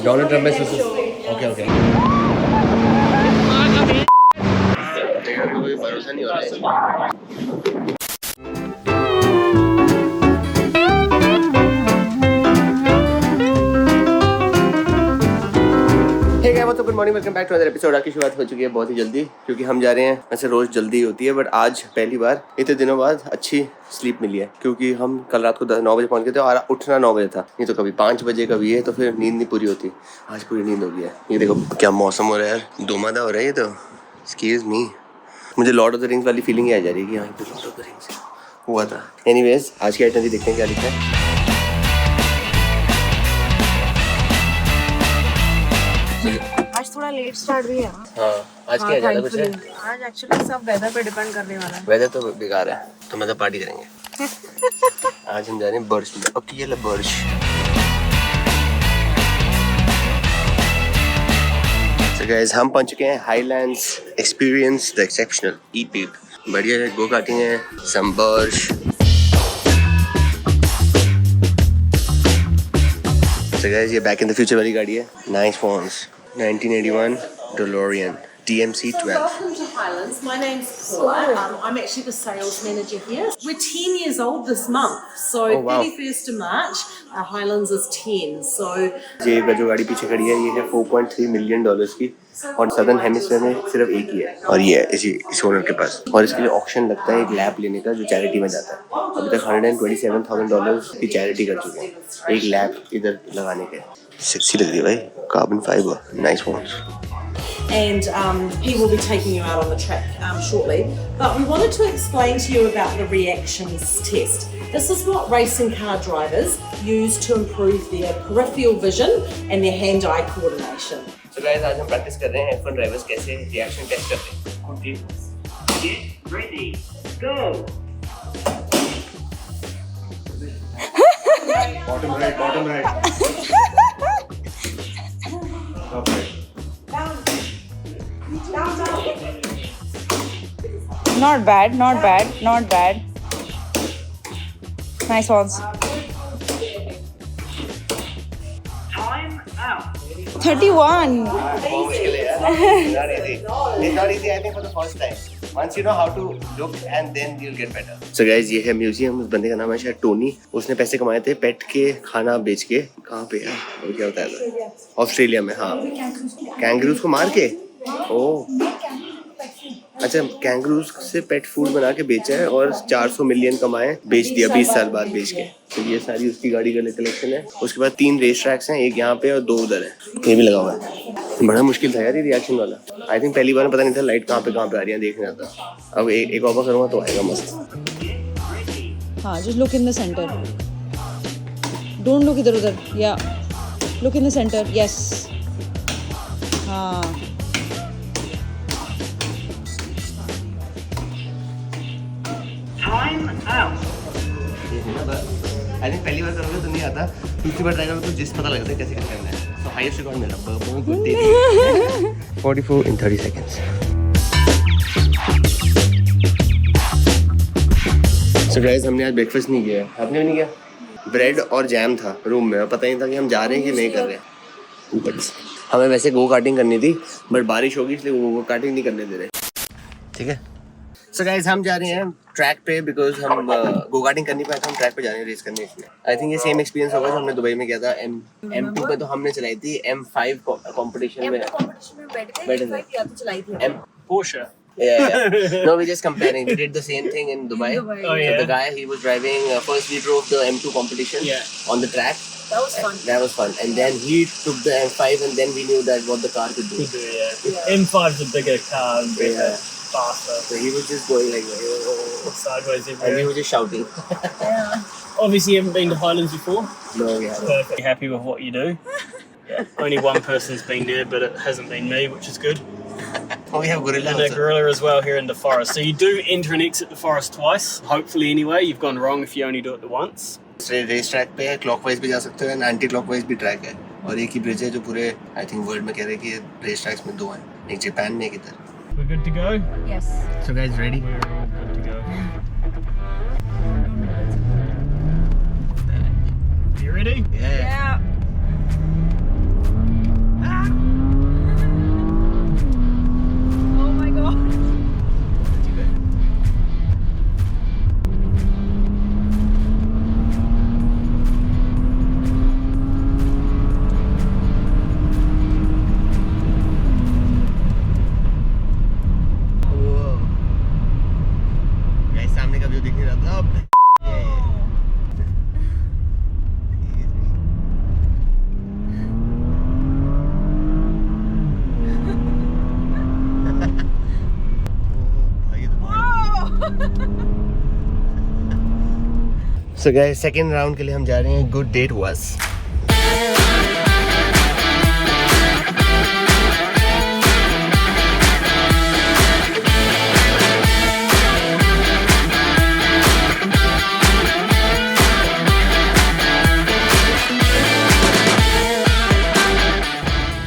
Donald Trump में okay okay कोई भरोसा नहीं हो रहा है। तो good morning, welcome back to other episode. की शुरुआत हो चुकी है बहुत ही जल्दी, क्योंकि हम जा रहे हैं। वैसे रोज जल्दी होती है, बट आज पहली बार इतने दिनों बाद अच्छी स्लीप मिली है, क्योंकि हम कल रात को 9 बजे पहुंच गए थे और उठना 9 बजे था। नहीं तो कभी 5 बजे कभी है, तो फिर नींद नहीं पूरी होती। आज पूरी नींद हो गई है। ये देखो क्या मौसम हो रहा है यार, दोमादा हो रहा है ये तो। एक्सक्यूज मी, मुझे लॉर्ड ऑफ द रिंग्स वाली फीलिंग आ जा रही है कि यहाँ पे लॉर्ड ऑफ द रिंग्स हुआ था। एनीवेज, आज की आइटम भी देखते हैं क्या लिखा है। आज थोड़ा लेट स्टार्ट भी है। हाँ, आज क्या ज़्यादा कुछ है? आज एक्चुअली सब वेदर पे डिपेंड करने वाला है। वेदर तो बेकार है, तो मतलब पार्टी करेंगे। आज हम जा रहे हैं बर्श में। ओके, ये ले बर्श। So guys, हम पहुंच चुके हैं हाईलैंड्स एक्सपीरियंस द एक्सेप्शनल ई पीप। बढ़िया है, गो कार्टिंग है, सम बर्श। So guys, ये बैक इन द फ्यूचर वाली गाड़ी है। Nice phones. 1981 DeLorean DMC 12. Welcome to Highlands. My name's Paula. I'm actually the sales manager here. We're 10 years old this month, so 31st of March, Highlands is 10. So ये जो गाड़ी पीछे खड़ी है, ये है $4.3 मिलियन की, और सदर्न हेमिस्फीयर में सिर्फ एक ही है, और ये है इस ओनर के पास। और इसके लिए ऑक्शन लगता है एक लैप लेने का, जो चैरिटी में जाता है। अभी तक $127,000 की चैरिटी कर चुके हैं एक लैप इधर लगाने के। सेक्सी लग रही है भाई, carbon fibre, nice phones. and he will be taking you out on the track shortly. But we wanted to explain to you about the reactions test. This is what racing car drivers use to improve their peripheral vision and their hand-eye coordination. So guys, आज हम practice कर रहे हैं F1 drivers कैसे reaction test करते हैं। Get ready, go. Bottom right, bottom right. Top right. Not bad, not bad, not bad. Nice ones. Time out. 31. बहुत मुश्किल है यार। Not easy. It's not easy, I think, for the first time. Once you know how to look, and then you'll get better. So guys, ये है museum. उस बंदे का नाम है शायद टोनी। उसने पैसे कमाए थे पेट के खाना बेच के। कहाँ पे यार, वो क्या होता है? ऑस्ट्रेलिया में। हाँ, कैंगरूज को मार के। ओह, अच्छा, कैंगरूज से पेट फूड बना के बेचा है और 400 मिलियन कमाए, बेच दिया 20 साल बाद बेच के। तो ये सारी उसकी गाड़ी का कलेक्शन है। उसके बाद 3 रेस ट्रैक्स हैं, एक यहाँ पे और 2 उधर है। ये भी लगा हुआ है। बड़ा मुश्किल था यार ये रिएक्शन वाला। आई थिंक पहली बार में पता नहीं था लाइट कहाँ पे आ रही है, देखने आता। अब एक और करूँगा तो आएगा मस्त। हाँ, just look in the center. Don't look इधर उधर. Yeah, look in the center. Yes. हाँ. Time out. आई थिंक पहली बार करोगे तो नहीं आता, दूसरी बार ट्राई करोगे तो जिस पता लगता है कैसे करना है। तो हाईएस्ट रिकॉर्ड मेरा 44 in 30 seconds. So guys, हमने आज ब्रेकफास्ट नहीं किया। आपने भी नहीं किया? ब्रेड और जैम था रूम में, पता नहीं था कि हम जा रहे हैं कि नहीं कर रहे हैं। बट हमें वैसे गो कार्टिंग करनी थी, बट बारिश होगी इसलिए गो कार्टिंग नहीं करने दे रहे। ठीक है। So guys, हम जा रहे हैं ट्रैक पे, बिकॉज हम गो कार्टिंग करनी पाए, तो हम ट्रैक पे जा रहे हैं रेस करने। इसमें आई थिंक ये सेम एक्सपीरियंस होगा जो हमने दुबई में किया था। M2 पे तो हमने चलाई थी, M5 कंपटीशन में Porsche. Yeah. No, we're just comparing. We did the same thing in Dubai. Oh yeah. So the guy, he was driving, first we drove the M2 competition on the track. That was fun. That was fun. And then he took the M5, and then we knew that what the car could do. M5's a bigger car and bigger, faster. So he was just going like Sideways and he everywhere. was just shouting. Obviously, you haven't been to Highlands before. No, we haven't. Perfectly happy with what you do. Only one person's been there, but it hasn't been me, which is good. Oh, we have gorilla. And a gorilla as well here in the forest. So you do enter and exit the forest twice. Hopefully, anyway. You've gone wrong if you only do it the once. Race track पे है, clockwise भी जा सकते हो and anti clockwise भी track है, और एक ही ब्रिज है जो पूरे आई थिंक वर्ल्ड में कह रहे हैं कि रेस ट्रैक्स में 2 हैं, एक जापान में एक इधर। We're good to go? Yes. So guys, ready? We're all good to go. You ready? Yeah. So guys, second round के लिए हम जा रहे हैं. Good day to us.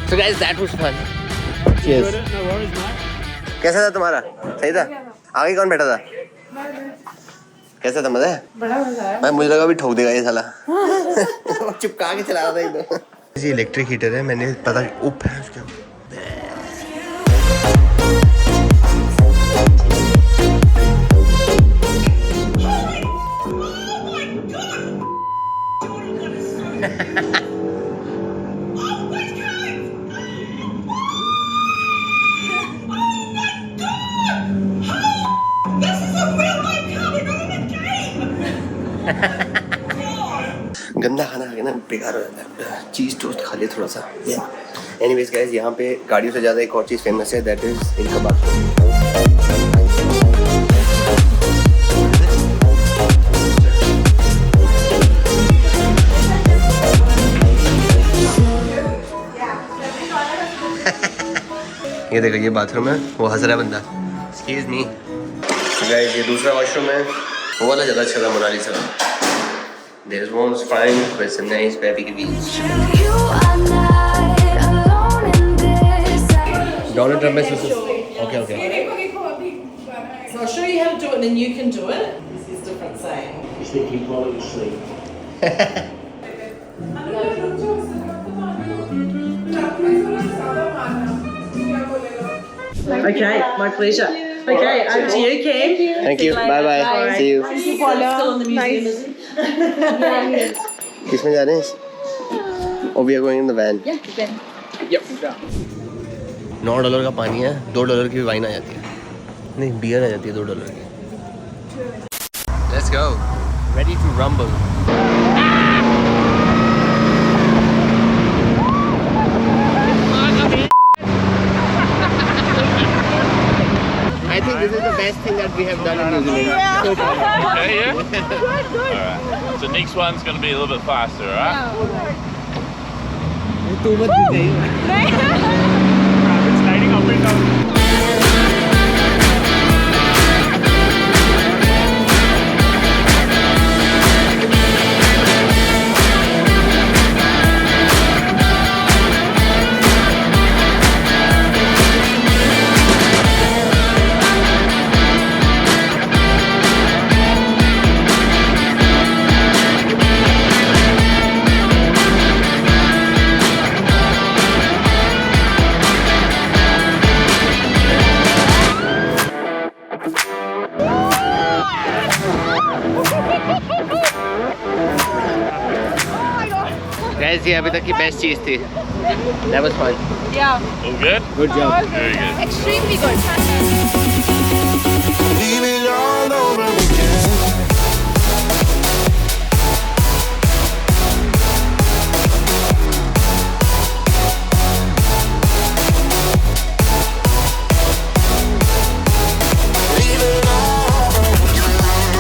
So guys, that was fun. Cheers. No worries, mate. कैसा था तुम्हारा? सही था? आगे कौन बैठा था? कैसा था? मजा है? बड़ा मजा आया। मैं मुझे लगा भी ठोक देगा ये साला। चिपका के चला रहा था एकदम। ये इलेक्ट्रिक हीटर है, मैंने पता उप है उसके। गंदा खाना खा के ना बेकार हो जाता है. चीज़ टोस्ट खा लिया थोड़ा सा. एनीवेज गाइस, यहाँ पे गाड़ियों से ज़्यादा एक और चीज़ फेमस है, दैट इज इनका बाथरूम. ये देखो, ये बाथरूम है, वो हंस रहा है बंदा. एक्सक्यूज मी गाइस, ये दूसरा वॉशरूम है, वो वाला ज़्यादा अच्छा था Mona Lisa. There's one fine with some nice baby views. Donald Trump is okay. So I'll show you how to do it and then you can do it. This is different saying. He's thinking quality sleep. Okay, my pleasure. Okay, over to you, Cam. Thank you. Bye. See you. Still in the museum, is it? किसमें जा रहे हैं? Oh, we are going in the van. Yeah, then. Yep. $9 का पानी है, $2 की wine आ जाती है. नहीं, बियर आ जाती है $2 की. Let's go. Ready to rumble. I think this is the best thing that we have done in New Zealand so far. Yeah? Alright. So next one's going to be a little bit faster, alright? Too much It's sliding up and down. Guys, ये अभी तक की best चीज़ थी. That was fun. Yeah. All good? Good job. Very good. Extremely good. Leave it all over again. Leave it all over again.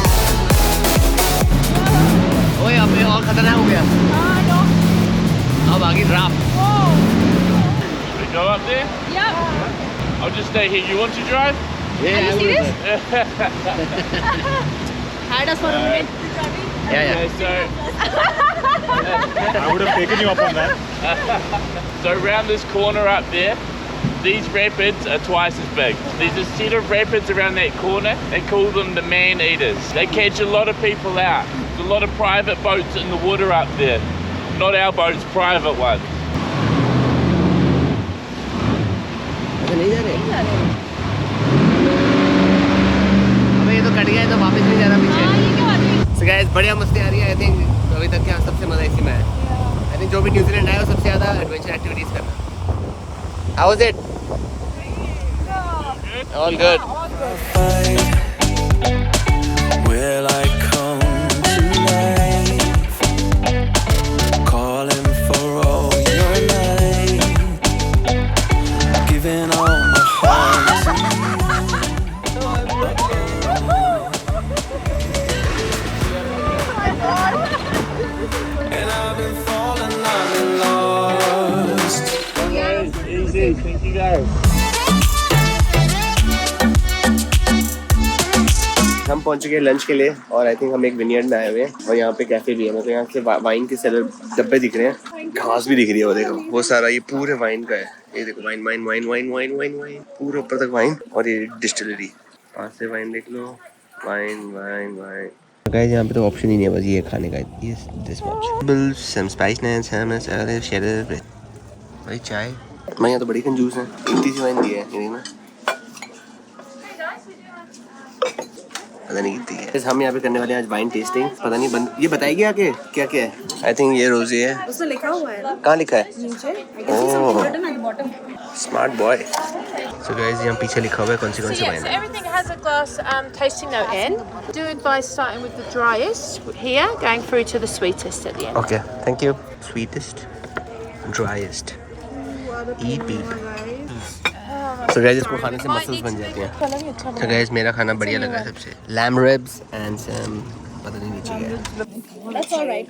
ओए, अब ये और खतरनाक हो गया. अब आगे draft. We go up there? Yeah. I'll just stay here. You want to drive? Yeah, Are you serious? Had us for a minute. Yeah. Okay, so I would have taken you up on that. so around this corner up there, these rapids are twice as big. There's a set of rapids around that corner. They call them the man-eaters. They catch a lot of people out. There's a lot of private boats in the water up there. Not our boats, private ones. अच्छा नहीं जा रहे. अबे ये तो cut गया है, तो वापस नहीं जा रहा पीछे. हाँ, ये क्या बात है? So guys, बढ़िया मस्ती आ रही है. I think अभी तक क्या सबसे मजा इसी में है. I think जो भी न्यूजीलैंड आया, सबसे ज़्यादा एडवेंचर एक्टिविटीज करना. How was it? All good. Will I come to life? Calling for all your light, giving all my heart to you. Thank you guys. हम पहुंच चुके हैं लंच के लिए और आई थिंक हम एक विनियर्ड में आए हुए हैं और यहाँ पे कैफे भी है। मतलब यहाँ से वाइन के सेलर डब्बे दिख रहे हैं, घास भी दिख रही है। वो देखो वो सारा ये पूरे वाइन का है। ये देखो wine wine wine wine wine wine wine पूरे ऊपर तक वाइन और ये डिस्टिलरी। पास से वाइन देख लो, वाइन वाइन वाइन। गाइस यहाँ पे तो ऑप्शन ही नहीं है, बस ये खाने का। ये दिस मच सम स्पाइसनेस भाई चाय। मैं यहाँ तो बड़ी कंजूस है, इतनी सी वाइन दी है ना, पता नहीं कितनी है। हम यहाँ पे करने वाले हैं आज वाइन टेस्टिंग। पता नहीं ये बताएगी आके क्या क्या है। आई थिंक ये रोजी है, उसमें लिखा हुआ है। कहाँ लिखा है? नीचे स्मार्ट बॉय। सो गाइस यहाँ पीछे लिखा हुआ है कौन सी वाइन है। Everything has a glass tasting note in. Do advise starting with the driest here, going through to the sweetest at the end. Okay thank you. Sweetest, driest, eat beat. So guys इसको खाने से muscles बन जाती हैं। So guys मेरा खाना बढ़िया लगा है सबसे। लैम रिब्स एंड सम पता नहीं नीचे क्या है। That's all right.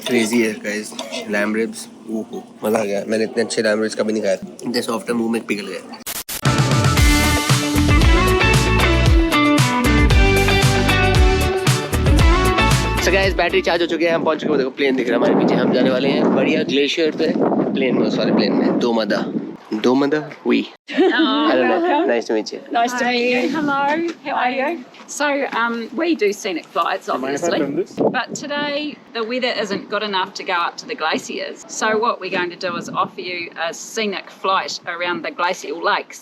क्रेजी है गाइस लैम रिब्स। ओहो मजा आ गया। मैंने इतने अच्छे लैम रिब्स कभी नहीं खाए। इतने सॉफ्ट है, मुंह में पिघल गए। सो गाइस बैटरी चार्ज हो चुकी है, हम पहुंच चुके हैं। देखो प्लेन दिख रहा है हमारे पीछे। हम जाने वाले हैं बढ़िया ग्लेशियर पे, प्लेन में, उस वाले प्लेन में। Domada, we. Hello, nice to meet you. Nice to meet you. Hello, how are you? So, we do scenic flights, obviously, but today the weather isn't good enough to go up to the glaciers. So what we're going to do is offer you a scenic flight around the glacial lakes.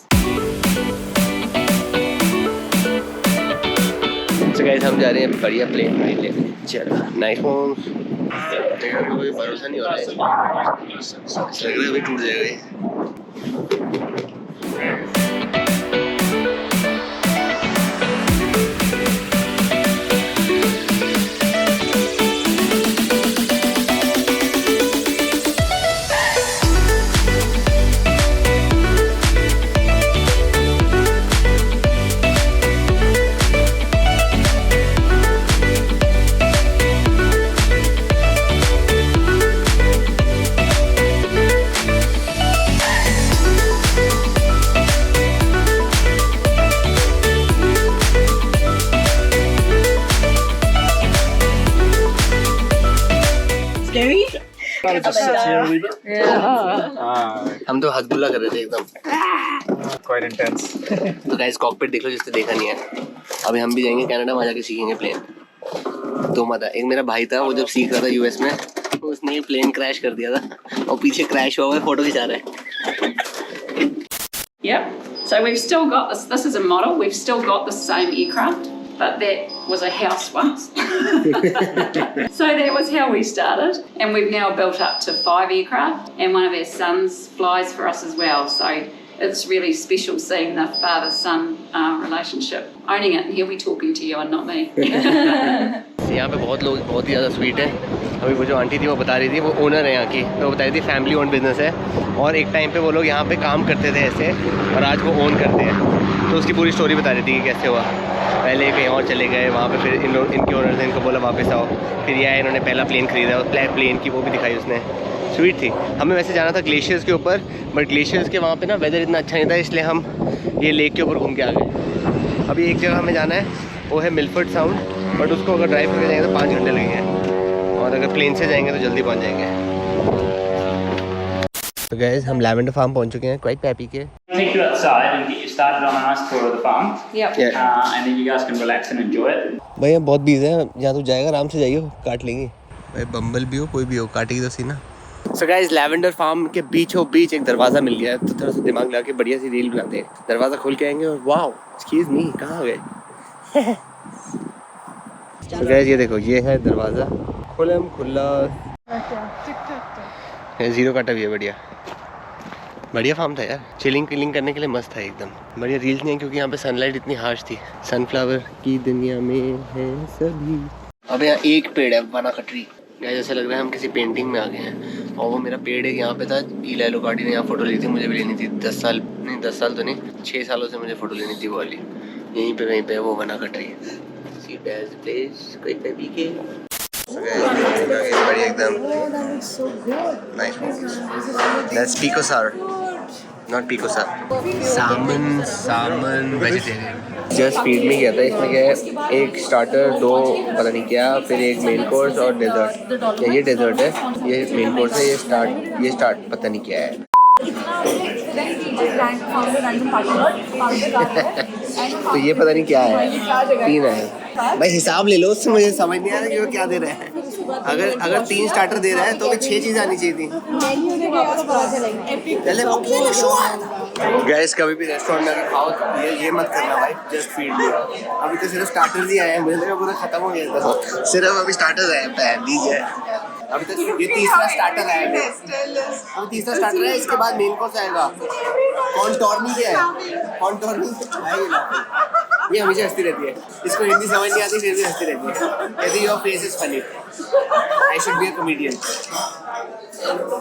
So guys, हम जा रहे हैं बढ़िया plane लेने। चलो, nice phone. कोई भरोसा नहीं हो रहा है, लग रहा है अभी टूट जाएगा ये। हम तो हदगुल्ला कर रहे थे एकदम। Quite intense. तो गाइस कॉकपिट देख लो जिसने देखा नहीं है। अभी हम भी जाएंगे कनाडा, वहाँ जाके सीखेंगे प्लेन। तो मत एक मेरा भाई था, वो जब सीख रहा था यूएस में, उसने प्लेन क्रैश कर दिया था और पीछे क्रैश हुआ है, फोटो खिंचा रहा है। Yep. So we've still got this. This is a model. We've still got the same aircraft, but that was a house once. So that was how we started, and we've now built up to 5 aircraft, and one of our sons flies for us as well. So it's really special seeing the father-son relationship. Owning it, and he'll be talking to you and not me. यहाँ पे बहुत लोग बहुत ही ज़्यादा sweet है। अभी वो जो आंटी थी वो बता रही थी, वो ओनर है यहाँ की, तो वो बता रही थी फैमिली ओन बिजनेस है और एक टाइम पे वो लोग यहाँ पे काम करते थे ऐसे और आज वो ओन करते हैं। तो उसकी पूरी स्टोरी बता रही थी कि कैसे हुआ। पहले कहीं और चले गए, वहाँ पे फिर इनके ओनर ने इनको बोला वापस आओ, फिर यह इन्होंने पहला प्लेन खरीदा और प्लेन की वो भी दिखाई उसने। स्वीट थी। हमें वैसे जाना था ग्लेशियर्स के ऊपर, बट ग्लेशियर्स के वहाँ पे ना वेदर इतना अच्छा नहीं था, इसलिए हम ये लेक के ऊपर घूम के आ गए। अभी एक जगह हमें जाना है, वो है मिलफर्ड साउंड, बट उसको अगर ड्राइव करके जाएंगे तो 5 घंटे लगेंगे और अगर प्लेन से जाएंगे तो जल्दी पहुँच जाएंगे। तो गाइस हम लैवेंडर फार्म पहुँच चुके हैं, क्वाइट पैपी के। Take you outside and get you started on a nice tour of the farm. Yep. And then you guys can relax and enjoy it. भाई यहाँ बहुत बीज है, जहाँ तू जाएगा आराम से जाइयो, काट लेंगे। भाई बम्बल भी हो कोई भी हो, काटेगी तो सीना। So guys, लैवेंडर फार्म के बीचों बीच एक दरवाज़ा मिल गया है, तो थोड़ा सा दिमाग लगा के बढ़िया सी रील बनाते हैं। दरवाज़ा खोल के आएंगे और वाओ एक्सक्यूज मी कहाँ गए। So guys ये देखो, ये है दरवाज़ा, खुलम खुला, जीरो काटा भी है। बढ़िया बढ़िया फार्म था यार, चिलिंग किलिंग करने के लिए मस्त था एकदम। बढ़िया रील्स नहीं है क्योंकि यहाँ पे सनलाइट इतनी हार्श थी। सनफ्लावर की दुनिया में है सभी। अब यहाँ एक पेड़ है, बना का ट्री। यार जैसे लग रहा है हम किसी पेंटिंग में आ गए हैं। और वो मेरा पेड़ है यहाँ पे था, ईला लोकाटी ने यहाँ फोटो ली थी, मुझे भी लेनी थी। 10 साल तो नहीं 6 सालों से मुझे फोटो लेनी थी वो वाली। यहीं पे कहीं पे वो बना का ट्री। बढ़िया एकदम। Nice. That's Pico Sour. Not पिकोसा, सामन वेजिटेरियन। जस्ट फीड में किया था। इसमें क्या है, एक स्टार्टर, 2 पता नहीं क्या, फिर एक मेन कोर्स और डेजर्ट। ये डेजर्ट है, ये मेन कोर्स है, ये स्टार्ट पता नहीं क्या है। तो ये पता नहीं क्या है, 3 है भाई। हिसाब ले लो उससे, मुझे समझ नहीं आ रहा कि वो क्या दे रहे हैं। अगर 3 स्टार्टर दे रहा है तो भी 6 चीज़ आनी चाहिए थी। गैस कभी भी रेस्टोरेंट में अगर खाओ तो ये मत करना भाई, जस्ट फीड लिया। अभी तो सिर्फ स्टार्टर्स ही आए हैं, मुझे लगा पूरा खत्म हो गया था। सिर्फ अभी स्टार्टर्स आए हैं, दीजिए। अभी तक ये तीसरा स्टार्टर आया है, अभी तीसरा स्टार्टर है, इसके बाद मेन कोर्स आएगा। कॉन्टोर्नी क्या है? कॉन्टोर्नी ये हमेशा हंसती रहती है, इसको हिंदी समझ नहीं आती फिर भी हंसती रहती है, कहती है your face is funny, I should be a comedian.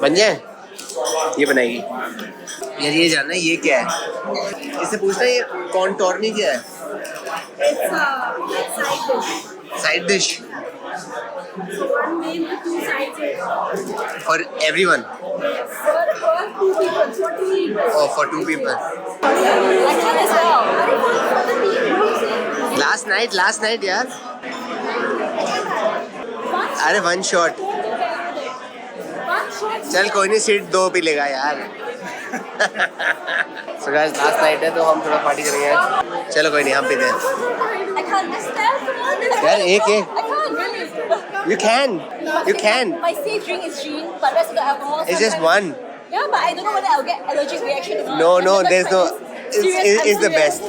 बन जाए, ये बनाएगी यार। ये जानना है ये क्या है, इससे पूछना ये कॉन्टोर्नी क्या है? Side dish for everyone. Oh, for 2 people. Last night यार। अरे 1 shot। चल कोई नहीं, सीट 2 पी लेगा यार। So guys, last night है तो हम थोड़ा पार्टी करेंगे। चलो कोई नहीं, हम पीते हैं यार। एक You can. My safe drink is gin, but rest of the alcohol. It's just one. Yeah, but I don't know whether I'll get allergic reaction. No, there's no. It's the best.